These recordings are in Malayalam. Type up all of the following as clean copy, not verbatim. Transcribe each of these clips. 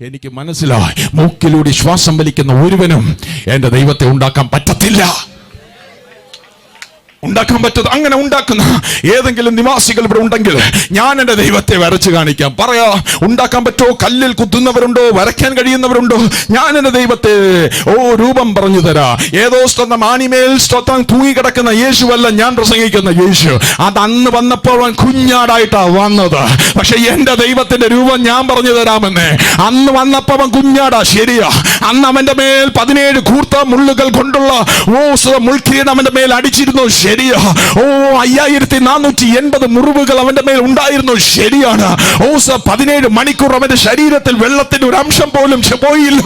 എനിക്ക് മനസ്സിലായി, മൂക്കിലൂടെ ശ്വാസം വലിക്കുന്ന ഒരുവനും എന്റെ ദൈവത്തെ ഉണ്ടാക്കാൻ പറ്റത്തില്ല. ഉണ്ടാക്കാൻ പറ്റത് അങ്ങനെ ഉണ്ടാക്കുന്ന ഏതെങ്കിലും നിവാസികൾ ഇവിടെ ഉണ്ടെങ്കിൽ ഞാൻ എന്റെ ദൈവത്തെ വരച്ചു കാണിക്കാം. പറയാ, ഉണ്ടാക്കാൻ പറ്റുമോ? കല്ലിൽ കുത്തുന്നവരുണ്ടോ? വരയ്ക്കാൻ കഴിയുന്നവരുണ്ടോ? ഞാൻ എന്റെ ദൈവത്തെ രൂപം പറഞ്ഞു തരാ. ഏതോ സ്തോത്രം ആണിമേൽ സ്തോത്രം തൂങ്ങിക്കിടക്കുന്ന യേശുവല്ല ഞാൻ പ്രസംഗിക്കുന്ന യേശു. അത് അന്ന് വന്നപ്പോൾ അവൻ കുഞ്ഞാടായിട്ടാ വന്നത്. പക്ഷെ എന്റെ ദൈവത്തിന്റെ രൂപം ഞാൻ പറഞ്ഞു തരാമെന്ന്. അന്ന് വന്നപ്പോ അവൻ കുഞ്ഞാടാ, ശരിയാ. അന്ന് അവന്റെ മേൽ 17 കൂർത്ത മുള്ളുകൾ കൊണ്ടുള്ള മുൾക്കിരീടം അവന്റെ മേൽ അടിച്ചിരുന്നു, ശരിയാ. 5480 മുറിവുകൾ അവന്റെ മേൽ ഉണ്ടായിരുന്നു, ശരിയാണ്. 17 മണിക്കൂർ അവന്റെ ശരീരത്തിൽ വെള്ളത്തിന്റെ ഒരു അംശം പോലും പോയില്ല,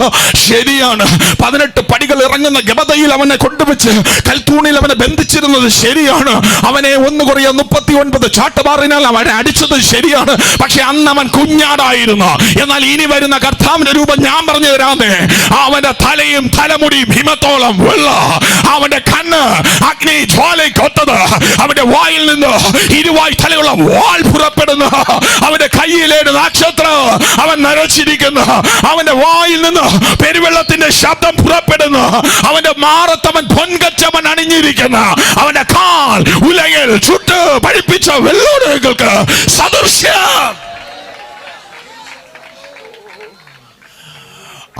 ശരിയാണ്. 18 പടികൾ ഇറങ്ങുന്ന ഗബതയിൽ അവനെ കൊണ്ടുവച്ച് കൽത്തൂണിൽ അവനെ ബന്ധിച്ചിരുന്നത്, ശരിയാണ്. അവനെ 1 കുറയ 39 ചാട്ടമാറിനാൽ അവനെ അടിച്ചത്, ശരിയാണ്. പക്ഷെ അന്ന് അവൻ കുഞ്ഞാടായിരുന്നു. എന്നാൽ ഇനി വരുന്ന കർത്താവിന്റെ രൂപം ഞാൻ പറഞ്ഞു തരാമേ. അവന്റെ തലയും തലമുടിയും ഹിമത്തോളം വെള്ള, അവന്റെ കണ്ണ് അഗ്നി ജ്വാലയ്ക്കൊത്തത്, അവന്റെ വായിൽ നിന്ന് 20 തലയുള്ള വാൾ പുറപ്പെടുന്നു, അവന്റെ കയ്യിലേട് നക്ഷത്രം അവൻ നരച്ചിരിക്കുന്നു, അവന്റെ വായിൽ നിന്ന് പെരുവെള്ളത്തിന്റെ ശബ്ദം പുറപ്പെടുന്നു, അവന്റെ മാറത്തവൻ പൊൻകച്ചവൻ അണിഞ്ഞിരിക്കുന്നു, അവന്റെ കാൽ ഉലയിൽ ചുട്ട് പഠിപ്പിച്ച വെള്ളോടുകൾക്ക് സദൃശ്യം.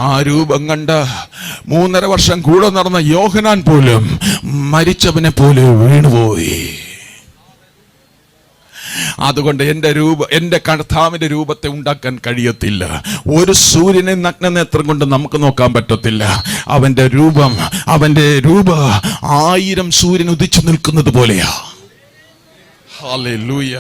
ആ രൂപം കണ്ട് 3.5 വർഷം കൂടെ നടന്ന യോഹന്നാൻ പോലും മരിച്ചവനെ പോലെ വീണുപോയി. അതുകൊണ്ട് എന്റെ കർത്താവിന്റെ രൂപത്തെ ഉണ്ടാക്കാൻ കഴിയത്തില്ല. ഒരു സൂര്യനെ നഗ്നനേത്രം കൊണ്ട് നമുക്ക് നോക്കാൻ പറ്റത്തില്ല. അവന്റെ രൂപം 1000 സൂര്യൻ ഉദിച്ചു നിൽക്കുന്നത് പോലെയാ. ഹല്ലേലൂയ.